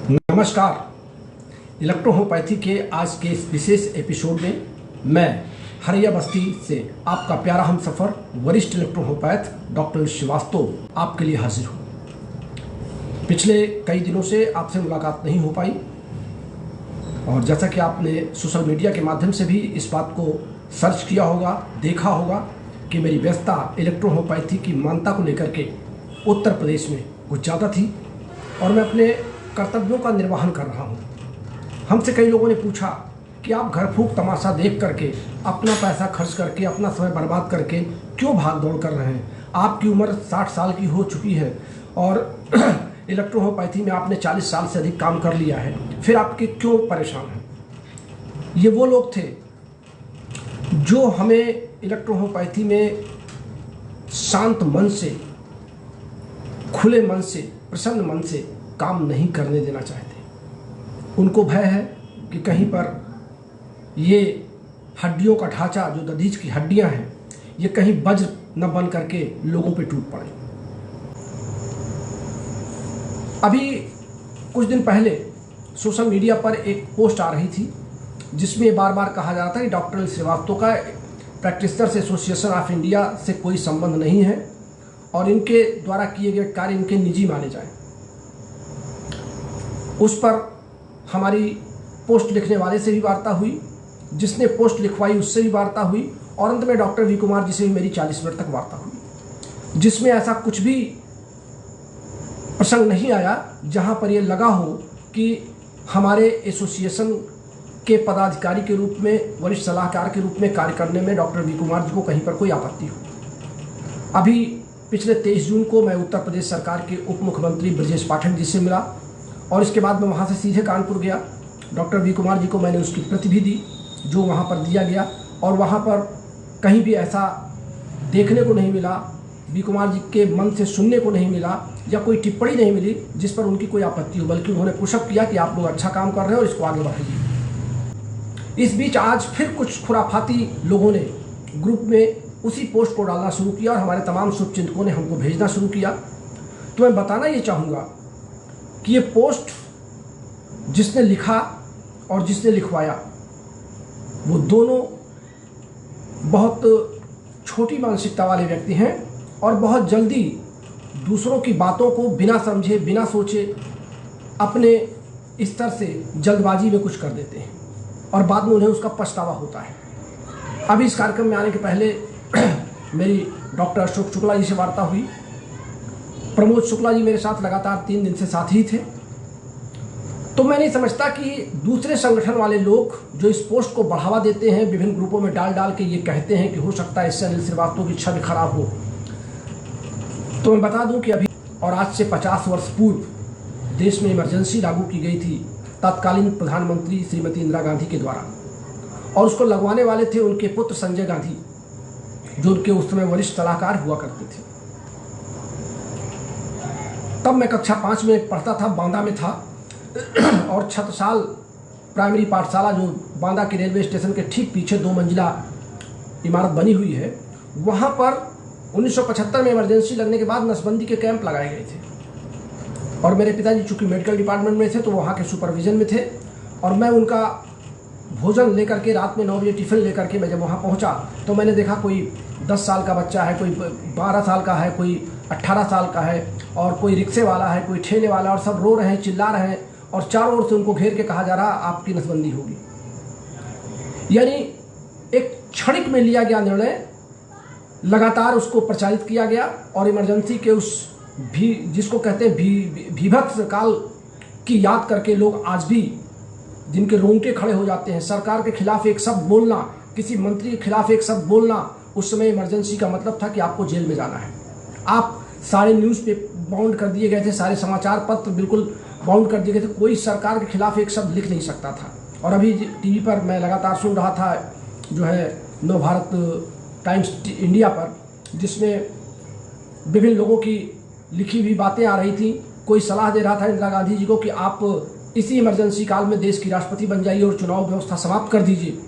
नमस्कार। इलेक्ट्रोहोम्योपैथी के आज के इस विशेष एपिसोड में मैं हरिया बस्ती से आपका प्यारा हमसफर वरिष्ठ इलेक्ट्रोहोम्योपैथ डॉक्टर श्रीवास्तव आपके लिए हाजिर हूँ। पिछले कई दिनों से आपसे मुलाकात नहीं हो पाई और जैसा कि आपने सोशल मीडिया के माध्यम से भी इस बात को सर्च किया होगा, देखा होगा कि मेरी व्यस्तता इलेक्ट्रोहोम्योपैथी की मान्यता को लेकर के उत्तर प्रदेश में कुछ ज़्यादा थी और मैं अपने कर्तव्यों का निर्वहन कर रहा हूँ। हमसे कई लोगों ने पूछा कि आप घर फूंक तमाशा देख करके अपना पैसा खर्च करके अपना समय बर्बाद करके क्यों भाग दौड़ कर रहे हैं। आपकी उम्र 60 साल की हो चुकी है और इलेक्ट्रोहोम्योपैथी में आपने 40 साल से अधिक काम कर लिया है, फिर आपके क्यों परेशान हैं। ये वो लोग थे जो हमें इलेक्ट्रोहोम्योपैथी में शांत मन से, खुले मन से, प्रसन्न मन से काम नहीं करने देना चाहते। उनको भय है कि कहीं पर ये हड्डियों का ढांचा, जो दधीच की हड्डियां हैं, ये कहीं वज्र न बन करके लोगों पे टूट पड़े। अभी कुछ दिन पहले सोशल मीडिया पर एक पोस्ट आ रही थी जिसमें बार बार कहा जा रहा था कि डॉक्टर श्रीवास्तव का प्रैक्टिशनर्स एसोसिएशन ऑफ इंडिया से कोई संबंध नहीं है और इनके द्वारा किए गए कार्य इनके निजी माने जाएं। उस पर हमारी पोस्ट लिखने वाले से भी वार्ता हुई, जिसने पोस्ट लिखवाई उससे भी वार्ता हुई और अंत में डॉक्टर वी कुमार जी से भी मेरी 40 मिनट तक वार्ता हुई, जिसमें ऐसा कुछ भी प्रसंग नहीं आया जहां पर यह लगा हो कि हमारे एसोसिएशन के पदाधिकारी के रूप में, वरिष्ठ सलाहकार के रूप में कार्य करने में डॉक्टर वी कुमार जी को कहीं पर कोई आपत्ति हो। अभी पिछले 23 जून को मैं उत्तर प्रदेश सरकार के उप मुख्यमंत्री ब्रजेश पाठक जी से मिला और इसके बाद मैं वहाँ से सीधे कानपुर गया। डॉक्टर वी कुमार जी को मैंने उसकी प्रति भी दी जो वहाँ पर दिया गया और वहाँ पर कहीं भी ऐसा देखने को नहीं मिला, वी कुमार जी के मन से सुनने को नहीं मिला या कोई टिप्पणी नहीं मिली जिस पर उनकी कोई आपत्ति हो, बल्कि उन्होंने पुशअप किया कि आप लोग अच्छा काम कर रहे हो और इसको आगे बढ़ाइए। इस बीच आज फिर कुछ खुराफाती लोगों ने ग्रुप में उसी पोस्ट को डालना शुरू किया और हमारे तमाम शुभचिंतकों ने हमको भेजना शुरू किया। तो मैं बताना ये चाहूँगा कि ये पोस्ट जिसने लिखा और जिसने लिखवाया वो दोनों बहुत छोटी मानसिकता वाले व्यक्ति हैं और बहुत जल्दी दूसरों की बातों को बिना समझे, बिना सोचे अपने स्तर से जल्दबाजी में कुछ कर देते हैं और बाद में उन्हें उसका पछतावा होता है। अभी इस कार्यक्रम में आने के पहले मेरी डॉक्टर अशोक शुक्ला जी से वार्ता हुई। प्रमोद शुक्ला जी मेरे साथ लगातार 3 दिन से साथ ही थे। तो मैं नहीं समझता कि दूसरे संगठन वाले लोग जो इस पोस्ट को बढ़ावा देते हैं, विभिन्न ग्रुपों में डाल डाल के ये कहते हैं कि हो सकता है इससे अनिल श्रीवास्तव की छवि खराब हो। तो मैं बता दूं कि अभी और आज से 50 वर्ष पूर्व देश में इमरजेंसी लागू की गई थी तत्कालीन प्रधानमंत्री श्रीमती इंदिरा गांधी के द्वारा और उसको लगवाने वाले थे उनके पुत्र संजय गांधी जो उनके उस समय वरिष्ठ सलाहकार हुआ करते थे। तब मैं कक्षा 5 में पढ़ता था, बांदा में था और छत्रसाल प्राइमरी पाठशाला जो बांदा के रेलवे स्टेशन के ठीक पीछे 2 मंजिला इमारत बनी हुई है, वहाँ पर 1975 में इमरजेंसी लगने के बाद नसबंदी के कैंप लगाए गए थे और मेरे पिताजी चूँकि मेडिकल डिपार्टमेंट में थे तो वहाँ के सुपरविजन में थे और मैं उनका भोजन लेकर के रात में 9 बजे टिफ़िन लेकर के मैं जब वहाँ पहुँचा तो मैंने देखा कोई 10 साल का बच्चा है, कोई 12 साल का है, कोई 18 साल का है और कोई रिक्शे वाला है, कोई ठेले वाला, और सब रो रहे हैं, चिल्ला रहे हैं और चारों ओर से उनको घेर के कहा जा रहा आपकी नसबंदी होगी। यानी एक क्षणिक में लिया गया निर्णय, लगातार उसको प्रचारित किया गया और इमरजेंसी के उस जिसको कहते हैं भीभत्स काल की याद करके लोग आज भी जिनके रोंगटे खड़े हो जाते हैं। सरकार के खिलाफ एक शब्द बोलना, किसी मंत्री के खिलाफ एक शब्द बोलना, उस समय इमरजेंसी का मतलब था कि आपको जेल में जाना है। आप सारे न्यूज़ पे बाउंड कर दिए गए थे, सारे समाचार पत्र बिल्कुल बाउंड कर दिए गए थे, कोई सरकार के खिलाफ एक शब्द लिख नहीं सकता था। और अभी टीवी पर मैं लगातार सुन रहा था जो है नव भारत टाइम्स इंडिया पर, जिसमें विभिन्न लोगों की लिखी हुई बातें आ रही थी। कोई सलाह दे रहा था इंदिरा गांधी जी को कि आप इसी इमरजेंसी काल में देश की राष्ट्रपति बन जाइए और चुनाव व्यवस्था समाप्त कर दीजिए,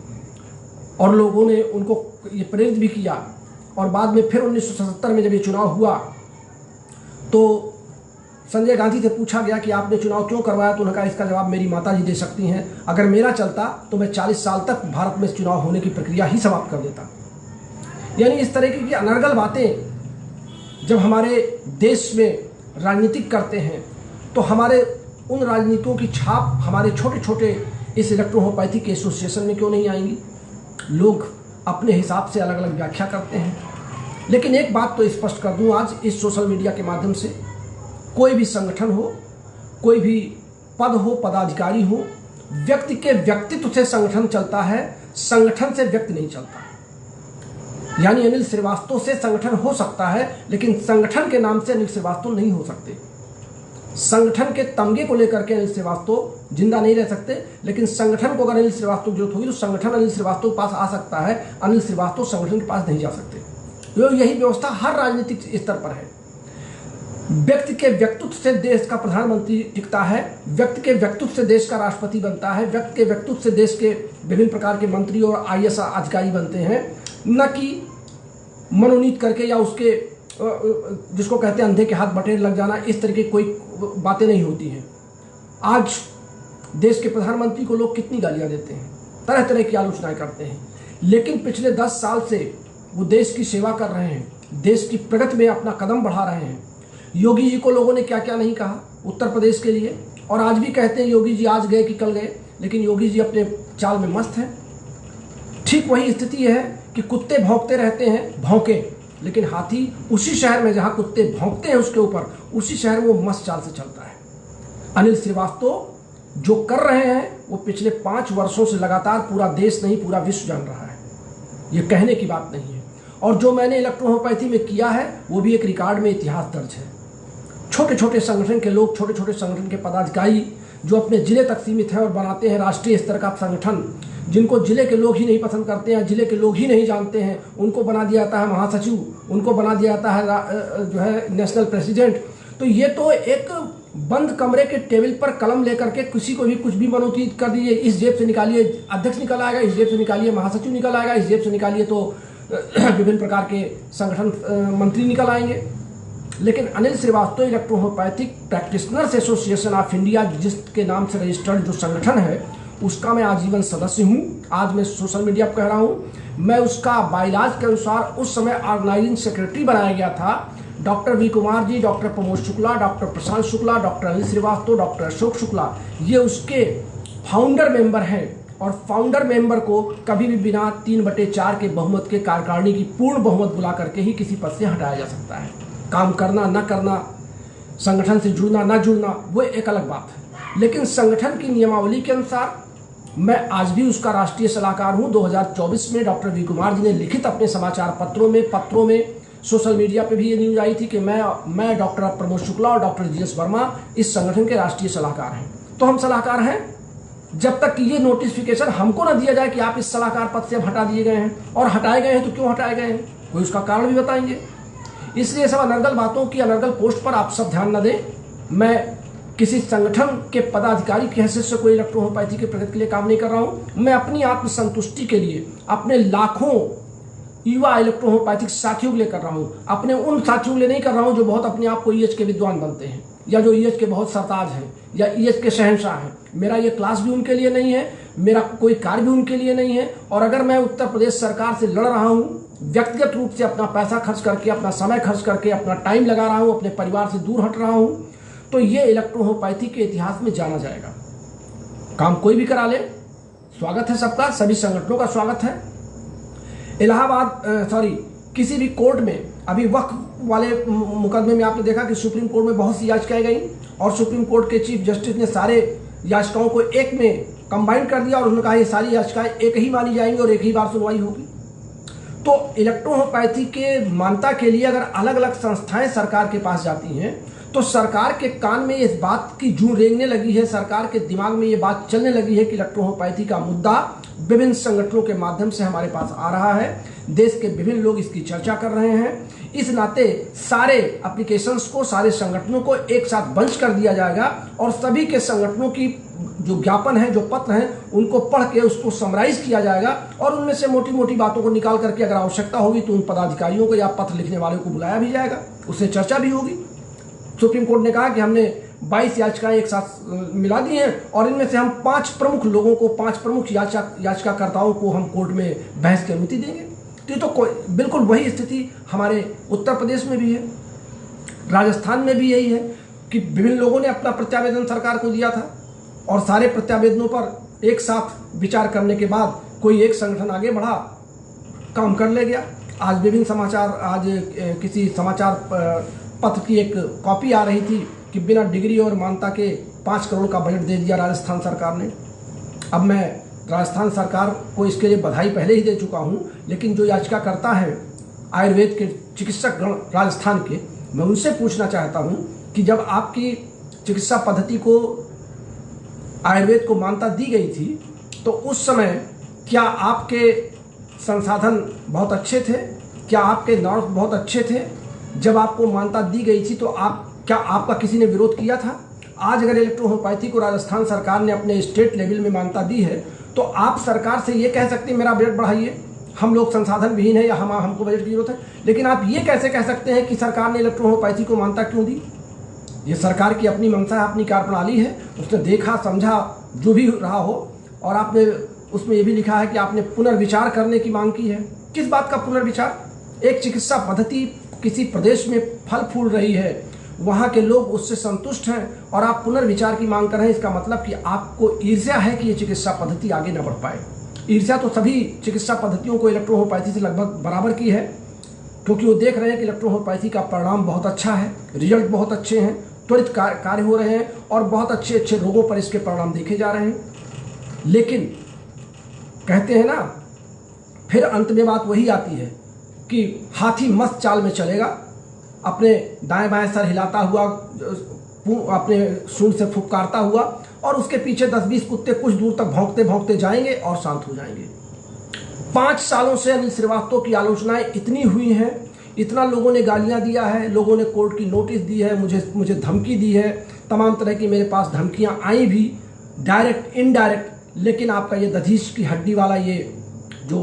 और लोगों ने उनको ये प्रेरित भी किया। और बाद में फिर 1977 में जब ये चुनाव हुआ तो संजय गांधी से पूछा गया कि आपने चुनाव क्यों करवाया, तो उन्होंने कहा इसका जवाब मेरी माता जी दे सकती हैं, अगर मेरा चलता तो मैं 40 साल तक भारत में चुनाव होने की प्रक्रिया ही समाप्त कर देता। यानी इस तरह की अनर्गल बातें जब हमारे देश में राजनीतिक करते हैं तो हमारे उन राजनीतियों की छाप हमारे छोटे छोटे इस इलेक्ट्रोहोम्योपैथिक एसोसिएशन में क्यों नहीं आएंगी। लोग अपने हिसाब से अलग अलग व्याख्या करते हैं, लेकिन एक बात तो स्पष्ट कर दूं आज इस सोशल मीडिया के माध्यम से, कोई भी संगठन हो, कोई भी पद हो, पदाधिकारी हो, व्यक्ति के व्यक्तित्व से संगठन चलता है, संगठन से व्यक्ति नहीं चलता। यानी अनिल श्रीवास्तव से संगठन हो सकता है, लेकिन संगठन के नाम से अनिल श्रीवास्तव नहीं हो सकते। संगठन के तमगे को लेकर के अनिल श्रीवास्तव जिंदा नहीं रह सकते, लेकिन संगठन को अगर अनिल श्रीवास्तव की जरूरत होगी तो संगठन अनिल श्रीवास्तव के पास आ सकता है, अनिल श्रीवास्तव संगठन के पास नहीं जा सकते। तो यही व्यवस्था हर राजनीतिक स्तर पर है। व्यक्ति के व्यक्तित्व से देश का प्रधानमंत्री टिकता है, व्यक्ति के व्यक्तित्व से देश का राष्ट्रपति बनता है, व्यक्ति के व्यक्तित्व से देश के विभिन्न प्रकार के मंत्री और IAS अधिकारी बनते हैं, न कि मनोनीत करके या उसके जिसको कहते हैं अंधे के हाथ बटेर लग जाना, इस तरह की कोई बातें नहीं होती हैं। आज देश के प्रधानमंत्री को लोग कितनी गालियां देते हैं, तरह तरह की आलोचनाएं करते हैं, लेकिन पिछले 10 साल से वो देश की सेवा कर रहे हैं, देश की प्रगति में अपना कदम बढ़ा रहे हैं। योगी जी को लोगों ने क्या क्या नहीं कहा उत्तर प्रदेश के लिए, और आज भी कहते हैं योगी जी आज गए कि कल गए, लेकिन योगी जी अपने चाल में मस्त हैं। ठीक वही स्थिति है कि कुत्ते भौंकते रहते हैं, भौंके, लेकिन हाथी उसी शहर में जहां कुत्ते भौंकते हैं उसके ऊपर, उसी शहर में वो मस्त चाल से चलता है। अनिल श्रीवास्तव जो कर रहे हैं वो पिछले 5 वर्षों से लगातार पूरा देश नहीं पूरा विश्व जान रहा है, ये कहने की बात नहीं है। और जो मैंने इलेक्ट्रोहोम्योपैथी में किया है वो भी एक रिकॉर्ड में इतिहास दर्ज है। छोटे छोटे संगठन के लोग, छोटे छोटे संगठन के पदाधिकारी जो अपने जिले तक सीमित हैं और बनाते हैं राष्ट्रीय स्तर का संगठन, जिनको जिले के लोग ही नहीं पसंद करते हैं, जिले के लोग ही नहीं जानते हैं, उनको बना दिया जाता है महासचिव, उनको बना दिया जाता है जो है नेशनल प्रेसिडेंट। तो ये तो एक बंद कमरे के टेबल पर कलम लेकर के किसी को भी कुछ भी मनोतीत कर दीजिए, इस जेब से निकालिए अध्यक्ष निकल आएगा, इस जेब से निकालिए महासचिव निकल आएगा, इस जेब से निकालिए तो विभिन्न प्रकार के संगठन मंत्री निकल आएंगे। लेकिन Anil Srivastava electrohomeopathic practitioners association of India जिसके नाम से रजिस्टर्ड जो संगठन है उसका मैं आजीवन सदस्य हूं। आज मैं सोशल मीडिया पर कह रहा हूं, मैं उसका बाइलाज के अनुसार उस समय ऑर्गेनाइजिंग सेक्रेटरी बनाया गया था। Doctor V Kumar ji, doctor Pramod Shukla, doctor प्रशांत शुक्ला, डॉक्टर अनिल श्रीवास्तव, डॉक्टर अशोक शुक्ला, ये उसके फाउंडर मेंबर हैं। और फाउंडर मेंबर को कभी भी बिना 3/4 के बहुमत के कार्यकारिणी की पूर्ण बहुमत बुला करके ही किसी पद से हटाया जा सकता है। काम करना न करना, संगठन से जुड़ना न जुड़ना, वो एक अलग बात है। लेकिन संगठन की नियमावली के अनुसार मैं आज भी उसका राष्ट्रीय सलाहकार हूं। 2024 में डॉक्टर वी कुमार जी ने लिखित अपने समाचार पत्रों में सोशल मीडिया पे भी ये न्यूज आई थी कि मैं डॉक्टर प्रमोद शुक्ला और डॉक्टर GS वर्मा इस संगठन के राष्ट्रीय सलाहकार हैं। तो हम सलाहकार हैं जब तक कि ये नोटिफिकेशन हमको ना दिया जाए कि आप इस सलाहकार पद से हटा दिए गए हैं, और हटाए गए हैं तो क्यों हटाए गए हैं, कोई उसका कारण भी बताएंगे। इसलिए सब अनर्गल बातों की अनर्गल पोस्ट पर आप सब ध्यान न दें। मैं किसी संगठन के पदाधिकारी की हैसियत से कोई इलेक्ट्रोहोम्योपैथी के प्रगति के लिए काम नहीं कर रहा हूं। मैं अपनी आत्मसंतुष्टि के लिए अपने लाखों युवा इलेक्ट्रोहोम्योपैथिक साथियों के लिए कर रहा हूं, अपने उन साथियों के लिए नहीं कर रहा हूं जो बहुत अपने आप को EH के विद्वान बनते हैं, या जो EH के बहुत सरताज हैं, या EH के शहंशाह हैं। मेरा ये क्लास भी उनके लिए नहीं है, मेरा कोई कार्य भी उनके लिए नहीं है। और अगर मैं उत्तर प्रदेश सरकार से लड़ रहा हूँ, व्यक्तिगत रूप से अपना पैसा खर्च करके, अपना समय खर्च करके, अपना टाइम लगा रहा हूँ, अपने परिवार से दूर हट रहा हूँ, तो ये इलेक्ट्रोहोम्योपैथी के इतिहास में जाना जाएगा। काम कोई भी करा ले, स्वागत है सबका, सभी संगठनों का स्वागत है। किसी भी कोर्ट में अभी वक्फ वाले मुकदमे में आपने देखा कि सुप्रीम कोर्ट में बहुत सी याचिकाएं गई, और सुप्रीम कोर्ट के चीफ जस्टिस ने सारे याचिकाओं को एक में कंबाइन कर दिया और उन्होंने कहा ये सारी याचिकाएं एक ही मानी जाएंगी और एक ही बार सुनवाई होगी। तो इलेक्ट्रोहोम्योपैथी के मान्यता के लिए अगर अलग अलग संस्थाएं सरकार के पास जाती हैं तो सरकार के कान में इस बात की जूं रेंगने लगी है, सरकार के दिमाग में ये बात चलने लगी है कि इलेक्ट्रोहोम्योपैथी का मुद्दा विभिन्न संगठनों के माध्यम से हमारे पास आ रहा है, देश के विभिन्न लोग इसकी चर्चा कर रहे हैं। इस नाते सारे एप्लीकेशंस को, सारे संगठनों को एक साथ बंच कर दिया जाएगा और सभी के संगठनों की जो ज्ञापन है, जो पत्र हैं, उनको पढ़ के उसको समराइज किया जाएगा और उनमें से मोटी मोटी बातों को निकाल करके अगर आवश्यकता होगी तो उन पदाधिकारियों को या पत्र लिखने वालों को बुलाया भी जाएगा, उससे चर्चा भी होगी। सुप्रीम कोर्ट ने कहा कि हमने 22 याचिकाएं एक साथ मिला दी हैं और इनमें से हम 5 प्रमुख लोगों को, 5 प्रमुख याचिकाकर्ताओं को हम कोर्ट में बहस की अनुमति देंगे। तो ये तो बिल्कुल वही स्थिति हमारे उत्तर प्रदेश में भी है, राजस्थान में भी यही है कि विभिन्न लोगों ने अपना प्रत्यावेदन सरकार को दिया था और सारे प्रत्यावेदनों पर एक साथ विचार करने के बाद कोई एक संगठन आगे बढ़ा, काम कर ले गया। आज विभिन्न समाचार, आज किसी समाचार पत्र की एक कॉपी आ रही थी कि बिना डिग्री और मान्यता के 5 करोड़ का बजट दे दिया राजस्थान सरकार ने। अब मैं राजस्थान सरकार को इसके लिए बधाई पहले ही दे चुका हूं, लेकिन जो याचिका करता है आयुर्वेद के चिकित्सक गण राजस्थान के, मैं उनसे पूछना चाहता हूं कि जब आपकी चिकित्सा पद्धति को, आयुर्वेद को मान्यता दी गई थी, तो उस समय क्या आपके संसाधन बहुत अच्छे थे? क्या आपके नर्स बहुत अच्छे थे? जब आपको मान्यता दी गई थी तो क्या आपका किसी ने विरोध किया था? आज अगर इलेक्ट्रोहोम्योपैथी को राजस्थान सरकार ने अपने स्टेट लेवल में मान्यता दी है, तो आप सरकार से ये कह सकते हैं मेरा बजट बढ़ाइए, हम लोग संसाधन विहीन है या हमको बजट की जरूरत है। लेकिन आप ये कैसे कह सकते हैं कि सरकार ने इलेक्ट्रोहोम्योपैथी को मान्यता क्यों दी? ये सरकार की अपनी मंशा है, अपनी कार्यप्रणाली है, उसने देखा समझा जो भी रहा हो, और आपने उसमें ये भी लिखा है कि आपने पुनर्विचार करने की मांग की है। किस बात का पुनर्विचार? एक चिकित्सा पद्धति किसी प्रदेश में फल फूल रही है, वहाँ के लोग उससे संतुष्ट हैं और आप पुनर्विचार की मांग कर रहे हैं, इसका मतलब कि आपको ईर्ष्या है कि ये चिकित्सा पद्धति आगे न बढ़ पाए। ईर्ष्या तो सभी चिकित्सा पद्धतियों को इलेक्ट्रोहोम्योपैथी से लगभग बराबर की है, क्योंकि वो देख रहे हैं कि इलेक्ट्रोहोम्योपैथी का परिणाम बहुत अच्छा है, रिजल्ट बहुत अच्छे हैं, त्वरित कार्य हो रहे हैं और बहुत अच्छे अच्छे रोगों पर इसके परिणाम देखे जा रहे हैं। लेकिन कहते हैं ना, फिर अंत में बात वही आती है कि हाथी मस्त चाल में चलेगा, अपने दाएं बाएं सर हिलाता हुआ, अपने सूंड से फुफकारता हुआ, और उसके पीछे 10-20 कुत्ते कुछ दूर तक भौंकते भौंकते जाएंगे और शांत हो जाएंगे। 5 सालों से अनिल श्रीवास्तव की आलोचनाएं इतनी हुई हैं, इतना लोगों ने गालियां दिया है, लोगों ने कोर्ट की नोटिस दी है, मुझे धमकी दी है, तमाम तरह की मेरे पास धमकियां आई भी, डायरेक्ट इनडायरेक्ट। लेकिन आपका ये दधीच की हड्डी वाला ये जो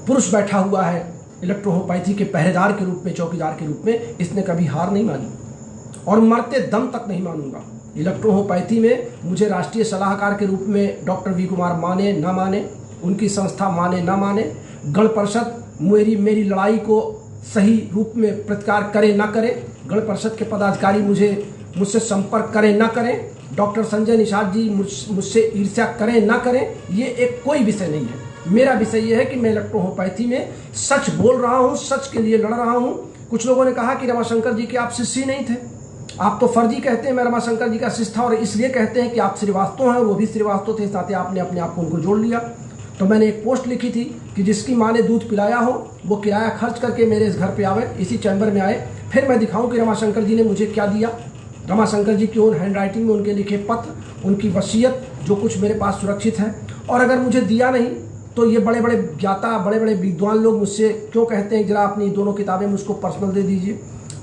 पुरुष बैठा हुआ है इलेक्ट्रोहोम्योपैथी के पहरेदार के रूप में, चौकीदार के रूप में, इसने कभी हार नहीं मानी और मरते दम तक नहीं मानूंगा। इलेक्ट्रोहोम्योपैथी में मुझे राष्ट्रीय सलाहकार के रूप में डॉक्टर वी कुमार माने ना माने, उनकी संस्था माने ना माने, गण परिषद मेरी लड़ाई को सही रूप में प्रतिकार करे ना करे, गण परिषद के पदाधिकारी मुझसे संपर्क करें ना करें, डॉक्टर संजय निषाद जी मुझसे ईर्ष्या करें ना करें, ये एक कोई विषय नहीं है। मेरा विषय यह है कि मैं इलेक्ट्रोहोम्योपैथी में सच बोल रहा हूँ, सच के लिए लड़ रहा हूँ। कुछ लोगों ने कहा कि रमाशंकर जी के आप शिष्य नहीं थे, आप तो फर्जी कहते हैं मैं रमाशंकर जी का शिष्य था, और इसलिए कहते हैं कि आप श्रीवास्तव हैं और वो भी श्रीवास्तव थे, साथ ही आपने अपने आप को उनको जोड़ लिया। तो मैंने एक पोस्ट लिखी थी कि जिसकी माँ ने दूध पिलाया हो वो किराया खर्च करके मेरे इस घर पे आवे, इसी चैम्बर में आए, फिर मैं दिखाऊं कि रमाशंकर जी ने मुझे क्या दिया। रमाशंकर जी की ओन हैंड राइटिंग में उनके लिखे पत्र, उनकी वसीयत, जो कुछ मेरे पास सुरक्षित है। और अगर मुझे दिया नहीं तो ये बड़े बड़े ज्ञाता, बड़े बड़े विद्वान लोग मुझसे क्यों कहते हैं जरा अपनी दोनों किताबें मुझको पर्सनल दे दीजिए।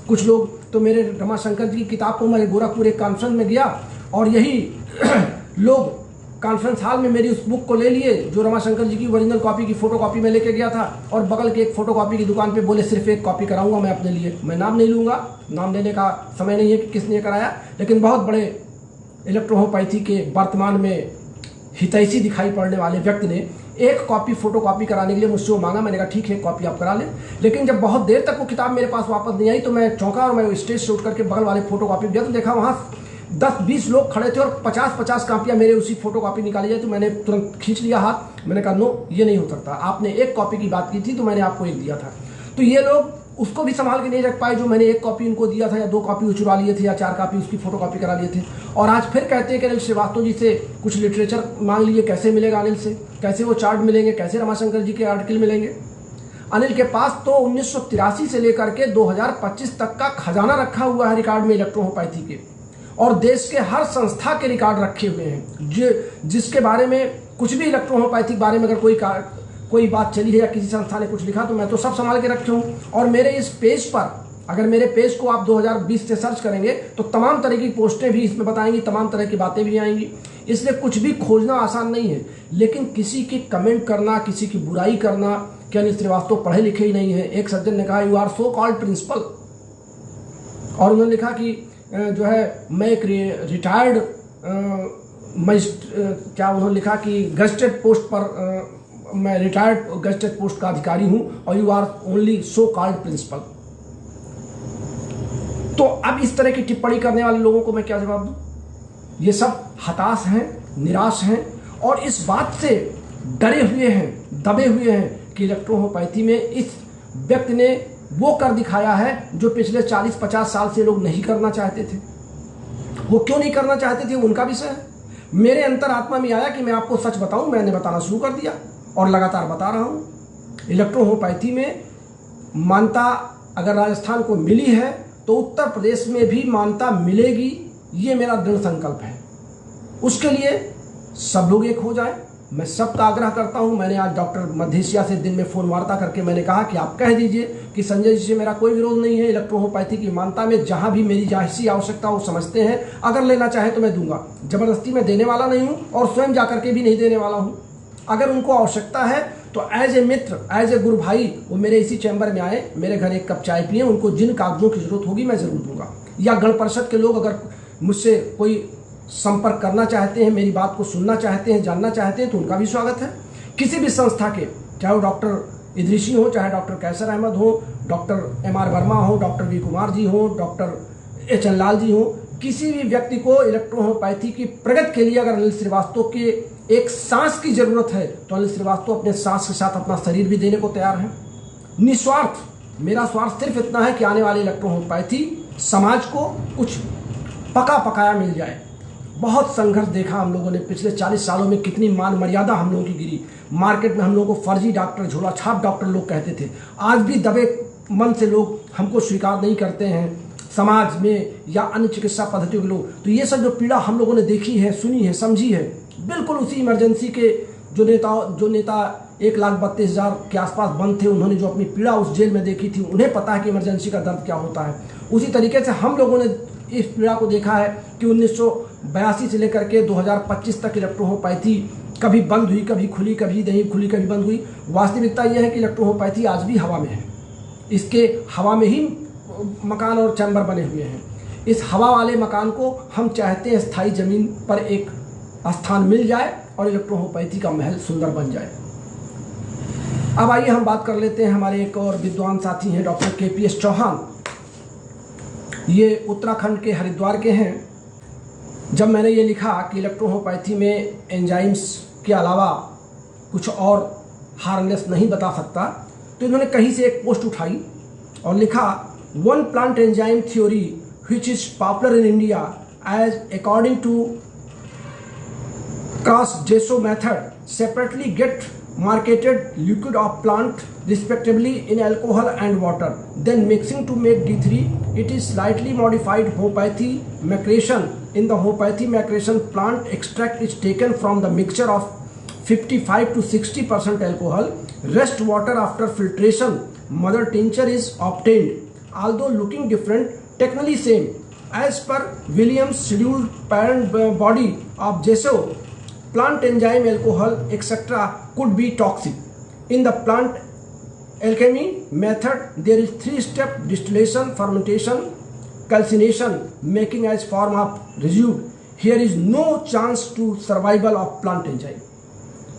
कुछ लोग तो मेरे रमाशंकर जी की किताब को, मैं गोरखपुर एक कॉन्फ्रेंस में गया और यही लोग कॉन्फ्रेंस हॉल में मेरी उस बुक को ले लिए जो रमाशंकर जी की ओरिजिनल कॉपी की फोटो कॉपी में लेके गया था, और बगल के एक फोटो कॉपी की दुकान पे बोले सिर्फ एक कॉपी कराऊंगा मैं अपने लिए। मैं नाम नहीं लूंगा, नाम लेने का समय नहीं है कि किसने कराया, लेकिन बहुत बड़े इलेक्ट्रोहोम्योपैथी के वर्तमान में हितैषी दिखाई पड़ने वाले व्यक्ति ने एक कॉपी फोटो कॉपी कराने के लिए मुझसे वो मांगा। मैंने कहा ठीक है, कॉपी आप करा लें। लेकिन जब बहुत देर तक वो किताब मेरे पास वापस नहीं आई तो मैं चौंका और मैं स्टेज से उठ करके बगल वाले फोटो कॉपी गया तो देखा वहाँ 10-20 लोग खड़े थे और 50-50 कापियाँ मेरे उसी फोटो कॉपी निकाली जाए। तो मैंने तुरंत खींच लिया हाथ, मैंने कहा नो, ये नहीं हो सकता, आपने एक कॉपी की बात की थी तो मैंने आपको एक दिया था। तो ये लोग उसको भी संभाल के नहीं रख पाए जो मैंने एक कॉपी उनको दिया था, या 2 कॉपी चुरा लिए थे, या 4 कॉपी उसकी फोटो कॉपी करा लिए थे। और आज फिर कहते हैं कि अनिल श्रीवास्तव जी से कुछ लिटरेचर मांग लिए, कैसे मिलेगा अनिल से, कैसे वो चार्ट मिलेंगे, कैसे रमाशंकर जी के आर्टिकल मिलेंगे। अनिल के पास तो 1983 से लेकर के 2025 तक का खजाना रखा हुआ है रिकॉर्ड में इलेक्ट्रोहोम्योपैथी के, और देश के हर संस्था के रिकॉर्ड रखे हुए हैं जिसके बारे में कुछ भी इलेक्ट्रोहोम्योपैथी के बारे में अगर कोई बात चली है या किसी संस्था ने कुछ लिखा तो मैं तो सब संभाल के रखे हूँ। और मेरे इस पेज पर, अगर मेरे पेज को आप 2020 से सर्च करेंगे तो तमाम तरह की पोस्टें भी इसमें बताएंगी, तमाम तरह की बातें भी आएंगी, इसलिए कुछ भी खोजना आसान नहीं है। लेकिन किसी की कमेंट करना, किसी की बुराई करना, कि अनिल श्रीवास्तव पढ़े लिखे ही नहीं है। एक सज्जन ने कहा you are so called principal, और उन्होंने लिखा कि जो है मैं एक रिटायर्ड क्या उन्होंने लिखा कि गजटेड पोस्ट पर मैं रिटायर्ड गजटेड पोस्ट का अधिकारी हूं और you are only so called principal. तो अब इस तरह की टिप्पणी करने वाले लोगों को मैं क्या जवाब दूं? ये सब हताश हैं, निराश हैं और इस बात से डरे हुए हैं, दबे हुए हैं कि इलेक्ट्रोहोम्योपैथी में इस व्यक्ति ने वो कर दिखाया है जो पिछले 40-50 साल से लोग नहीं करना चाहते थे। वो क्यों नहीं करना चाहते थे उनका विषय है। मेरे अंतरात्मा में आया कि मैं आपको सच बताऊं, मैंने बताना शुरू कर दिया और लगातार बता रहा हूं। इलेक्ट्रोहोम्योपैथी में मान्यता अगर राजस्थान को मिली है तो उत्तर प्रदेश में भी मान्यता मिलेगी, ये मेरा दृढ़ संकल्प है। उसके लिए सब लोग एक हो जाए, मैं सबका आग्रह करता हूं। मैंने आज डॉक्टर मधेसिया से दिन में फोन वार्ता करके मैंने कहा कि आप कह दीजिए कि संजय जी से मेरा कोई विरोध नहीं है, इलेक्ट्रोहोम्योपैथी की मान्यता में जहां भी मेरी जैसी आवश्यकता वो समझते हैं, अगर लेना चाहे तो मैं दूंगा। जबरदस्ती मैं देने वाला नहीं हूं और स्वयं जाकर के भी नहीं देने वाला हूं। अगर उनको आवश्यकता है तो as a Mitra, as a गुरु भाई वो मेरे इसी चैम्बर में आए, मेरे घर एक कप चाय पिए, उनको जिन कागजों की जरूरत होगी मैं जरूर दूंगा। या गण परिषद के लोग अगर मुझसे कोई संपर्क करना चाहते हैं, मेरी बात को सुनना चाहते हैं, जानना चाहते हैं तो उनका भी स्वागत है। किसी भी संस्था के, चाहे वो डॉक्टर इदरीसी हो, चाहे डॉक्टर कैसर अहमद हो, डॉक्टर एम.आर. वर्मा हो, डॉक्टर वी कुमार जी हो, डॉक्टर एच.एन. लाल जी हो, किसी भी व्यक्ति को इलेक्ट्रोहोम्योपैथी की प्रगति के लिए अगर अनिल श्रीवास्तव के एक सांस की जरूरत है तो अनिल श्रीवास्तव अपने सांस के साथ अपना शरीर भी देने को तैयार है। निस्वार्थ, मेरा स्वार्थ सिर्फ इतना है कि आने वाली इलेक्ट्रोहोम्योपैथी समाज को कुछ पका पकाया मिल जाए। बहुत संघर्ष देखा हम लोगों ने पिछले 40 सालों में, कितनी मान मर्यादा हम लोगों की गिरी। मार्केट में हम लोगों को फर्जी डॉक्टर, झोला छाप डॉक्टर लोग कहते थे। आज भी दबे मन से लोग हमको स्वीकार नहीं करते हैं समाज में या अन्य चिकित्सा पद्धतियों के लोग। तो ये सब जो पीड़ा हम लोगों ने देखी है, सुनी है, समझी है, बिल्कुल उसी इमरजेंसी के जो नेता 1,32,000 के आसपास बंद थे, उन्होंने जो अपनी पीड़ा उस जेल में देखी थी, उन्हें पता है कि इमरजेंसी का दर्द क्या होता है। उसी तरीके से हम लोगों ने इस पीड़ा को देखा है कि 1982 से लेकर के 2025 तक इलेक्ट्रोहोम्योपैथी कभी बंद हुई, कभी खुली, कभी नहीं खुली, कभी बंद हुई। वास्तविकता यह है कि इलेक्ट्रोहोम्योपैथी आज भी हवा में है। इसके हवा में ही मकान और चैम्बर बने हुए हैं। इस हवा वाले मकान को हम चाहते हैं स्थायी जमीन पर एक स्थान मिल जाए और इलेक्ट्रोहोम्योपैथी का महल सुंदर बन जाए। अब आइए हम बात कर लेते हैं, हमारे एक और विद्वान साथी हैं डॉक्टर के.पी.एस. चौहान। ये उत्तराखंड के हरिद्वार के हैं। जब मैंने ये लिखा कि इलेक्ट्रोहोम्योपैथी में एंजाइम्स के अलावा कुछ और हार्मलेस नहीं बता सकता, तो इन्होंने कहीं से एक पोस्ट उठाई और लिखा, one plant enzyme theory which is popular in India as according to क्रॉस-जेसो method separately get marketed liquid of plant respectively in alcohol and water, then mixing to make D3. It is slightly modified homeopathy macration. In the homeopathy macration, plant extract is taken from the mixture of 55 to 60% alcohol. Rest water after filtration. Mother tincture is obtained. Although looking different, technically same. As per Williams' scheduled parent body of Jeso, plant enzyme alcohol etc. could be toxic. In the plant alchemy method, there is 3-step distillation, fermentation, calcination, making as form of residue. Here is no chance to survival of plant enzyme.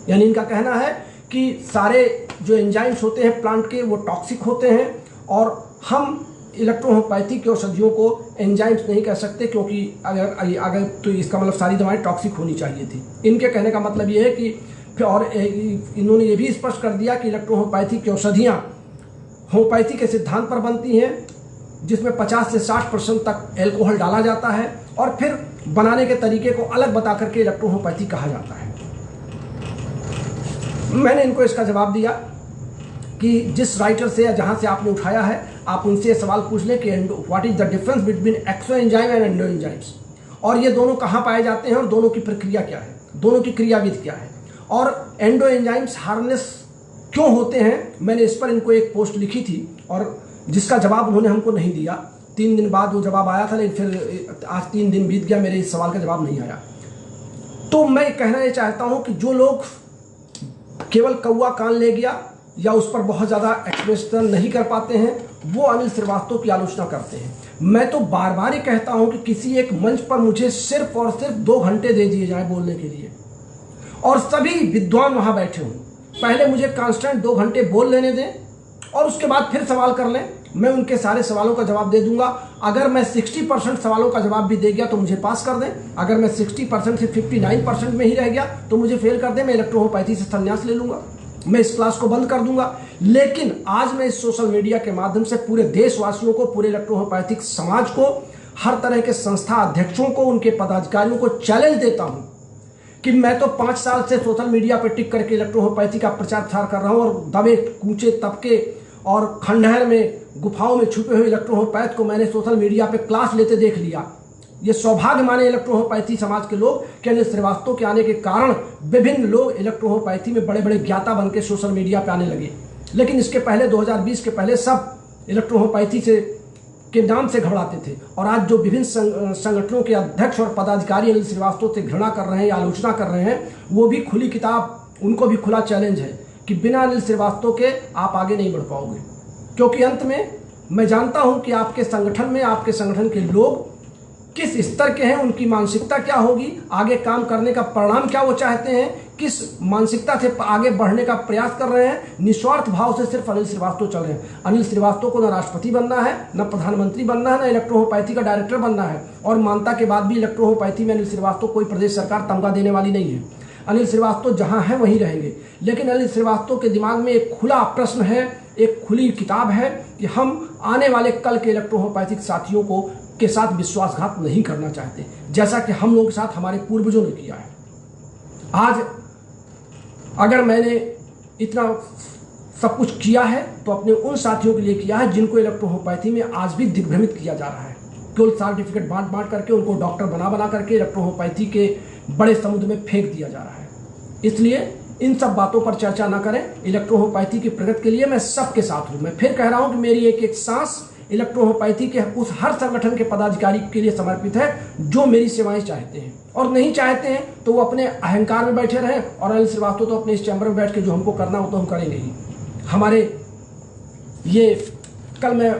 यानी इनका कहना है कि सारे जो enzymes होते हैं plant के वो टॉक्सिक होते हैं और हम इलेक्ट्रोहोम्योपैथी के औषधियों को एंजाइम्स नहीं कह सकते, क्योंकि अगर तो इसका मतलब सारी दवाएं टॉक्सिक होनी चाहिए थी। इनके कहने का मतलब ये है कि और इन्होंने ये भी स्पष्ट कर दिया कि इलेक्ट्रोहोम्योपैथी की औषधियाँ होम्योपैथी के सिद्धांत पर बनती हैं, जिसमें 50 से 60% तक एल्कोहल डाला जाता है और फिर बनाने के तरीके को अलग बता करके इलेक्ट्रोहोम्योपैथी कहा जाता है। मैंने इनको इसका जवाब दिया कि जिस राइटर से या जहाँ से आपने उठाया है, आप उनसे सवाल पूछ लें कि what is the difference between exoenzyme and endoenzymes, और ये दोनों कहाँ पाए जाते हैं और दोनों की प्रक्रिया क्या है, दोनों की क्रियाविधि क्या है, और एंडो एंजाइम्स हार्मलेस क्यों होते हैं। मैंने इस पर इनको एक पोस्ट लिखी थी और जिसका जवाब उन्होंने हमको नहीं दिया। 3 दिन बाद वो जवाब आया था, लेकिन फिर आज 3 दिन बीत गया, मेरे इस सवाल का जवाब नहीं आया। तो मैं कहना ये चाहता हूँ कि जो लोग केवल कौवा कान ले गया या उस पर बहुत ज़्यादा एक्सप्रेशन नहीं कर पाते हैं, वो अनिल श्रीवास्तव की आलोचना करते हैं। मैं तो बार बार ही कहता हूं कि किसी एक मंच पर मुझे सिर्फ और सिर्फ 2 घंटे दे दिए जाए बोलने के लिए, और सभी विद्वान वहां बैठे हों। पहले मुझे कांस्टेंट 2 घंटे बोल लेने दें और उसके बाद फिर सवाल कर लें। मैं उनके सारे सवालों का जवाब दे दूंगा। अगर मैं 60% सवालों का जवाब भी दे गया तो मुझे पास कर दें। अगर मैं 60% से 59% में ही रह गया तो मुझे फेल कर दें। मैं इलेक्ट्रोहोम्योपैथी से संन्यास ले लूंगा, मैं इस क्लास को बंद कर दूंगा। लेकिन आज मैं इस सोशल मीडिया के माध्यम से पूरे देशवासियों को, पूरे इलेक्ट्रोहोम्योपैथिक समाज को, हर तरह के संस्था अध्यक्षों को, उनके पदाधिकारियों को चैलेंज देता हूं कि मैं तो 5 साल से सोशल मीडिया पर टिक करके इलेक्ट्रोहोम्योपैथी का प्रचार प्रसार कर रहा हूं, और दबे कूचे तबके और खंडहर में, गुफाओं में छुपे हुए इलेक्ट्रोहोम्योपैथ को मैंने सोशल मीडिया पे क्लास लेते देख लिया। ये सौभाग्य माने इलेक्ट्रोहोम्योपैथी समाज के लोग कि अनिल श्रीवास्तव के आने के कारण विभिन्न लोग इलेक्ट्रोहोम्योपैथी में बड़े बड़े ज्ञाता बन के सोशल मीडिया पे आने लगे। लेकिन इसके पहले 2020 के पहले सब इलेक्ट्रोहोम्योपैथी से के नाम से घबराते थे। और आज जो विभिन्न संगठनों के अध्यक्ष और पदाधिकारी अनिल श्रीवास्तव से घृणा कर रहे हैं या आलोचना कर रहे हैं, वो भी खुली किताब, उनको भी खुला चैलेंज है कि बिना अनिल श्रीवास्तव के आप आगे नहीं बढ़ पाओगे। क्योंकि अंत में मैं जानता हूं कि आपके संगठन में, आपके संगठन के लोग किस स्तर के हैं, उनकी मानसिकता क्या होगी, आगे काम करने का परिणाम क्या वो चाहते हैं, किस मानसिकता से आगे बढ़ने का प्रयास कर रहे हैं। निस्वार्थ भाव से सिर्फ अनिल श्रीवास्तव चल रहे हैं। अनिल श्रीवास्तव को न राष्ट्रपति बनना है, न प्रधानमंत्री बनना है, न इलेक्ट्रोहोम्योपैथी का डायरेक्टर बनना है। और मानता के बाद भी इलेक्ट्रोहोम्योपैथी में अनिल श्रीवास्तव कोई प्रदेश सरकार तमगा देने वाली नहीं है। अनिल श्रीवास्तव जहां हैं वहीं रहेंगे। लेकिन अनिल श्रीवास्तव के दिमाग में एक खुला प्रश्न है, एक खुली किताब है कि हम आने वाले कल के इलेक्ट्रोहोम्योपैथिक साथियों को के साथ विश्वासघात नहीं करना चाहते, जैसा कि हम लोगों के साथ हमारे पूर्वजों ने किया है। आज अगर मैंने इतना सब कुछ किया है तो अपने उन साथियों के लिए किया है जिनको इलेक्ट्रोहोम्योपैथी में आज भी दिग्भ्रमित किया जा रहा है। केवल सर्टिफिकेट बांट करके उनको डॉक्टर बना करके इलेक्ट्रोहोम्योपैथी के बड़े समुद्र में फेंक दिया जा रहा है। इसलिए इन सब बातों पर चर्चा न करें। इलेक्ट्रोहोम्योपैथी की प्रगति के लिए मैं सबके साथ हूं। मैं फिर कह रहा हूं कि मेरी एक एक सांस इलेक्ट्रोहोम्योपैथी के उस हर संगठन के पदाधिकारी के लिए समर्पित है जो मेरी सेवाएं चाहते हैं। और नहीं चाहते हैं तो वो अपने अहंकार में बैठे रहें, और अनिल श्रीवास्तव तो अपने इस चैम्बर में बैठ के जो हमको करना हो तो हम करेंगे ही। हमारे ये कल मैं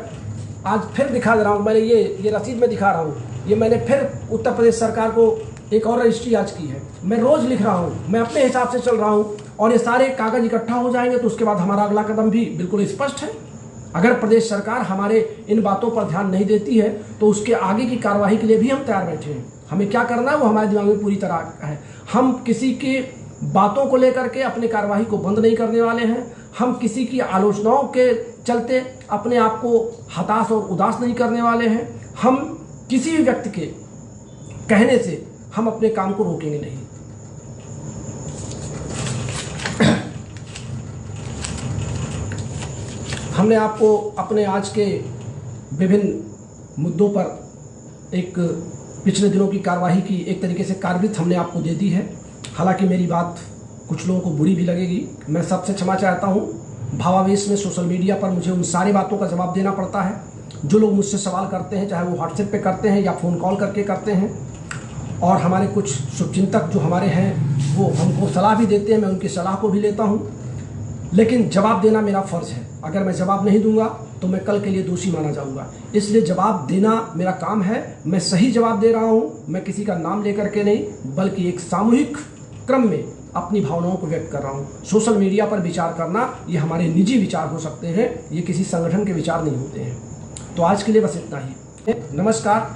आज फिर दिखा दे रहा हूँ, मैंने ये रसीद में दिखा रहा हूँ, ये मैंने फिर उत्तर प्रदेश सरकार को एक और रजिस्ट्री आज की है। मैं रोज लिख रहा हूँ, मैं अपने हिसाब से चल रहा हूँ, और ये सारे कागज इकट्ठा हो जाएंगे तो उसके बाद हमारा अगला कदम भी बिल्कुल स्पष्ट है। अगर प्रदेश सरकार हमारे इन बातों पर ध्यान नहीं देती है तो उसके आगे की कार्रवाई के लिए भी हम तैयार बैठे हैं। हमें क्या करना है वो हमारे दिमाग में पूरी तरह है। हम किसी की बातों को लेकर के अपने कार्रवाई को बंद नहीं करने वाले हैं। हम किसी की आलोचनाओं के चलते अपने आप को हताश और उदास नहीं करने वाले हैं। हम किसी भी व्यक्ति के कहने से हम अपने काम को रोकेंगे नहीं। हमने आपको अपने आज के विभिन्न मुद्दों पर एक पिछले दिनों की कार्यवाही की एक तरीके से कार्यवृत्त हमने आपको दे दी है। हालांकि मेरी बात कुछ लोगों को बुरी भी लगेगी, मैं सबसे क्षमा चाहता हूँ। भावावेश में सोशल मीडिया पर मुझे उन सारी बातों का जवाब देना पड़ता है जो लोग मुझसे सवाल करते हैं, चाहे वो व्हाट्सएप पे करते हैं या फ़ोन कॉल करके करते हैं। और हमारे कुछ शुभचिंतक जो हमारे हैं वो हमको सलाह भी देते हैं, मैं उनकी सलाह को भी लेता हूँ। लेकिन जवाब देना मेरा फ़र्ज़ है। अगर मैं जवाब नहीं दूंगा तो मैं कल के लिए दोषी माना जाऊंगा। इसलिए जवाब देना मेरा काम है। मैं सही जवाब दे रहा हूँ, मैं किसी का नाम लेकर के नहीं, बल्कि एक सामूहिक क्रम में अपनी भावनाओं को व्यक्त कर रहा हूँ। सोशल मीडिया पर विचार करना ये हमारे निजी विचार हो सकते हैं, ये किसी संगठन के विचार नहीं होते हैं। तो आज के लिए बस इतना ही। नमस्कार।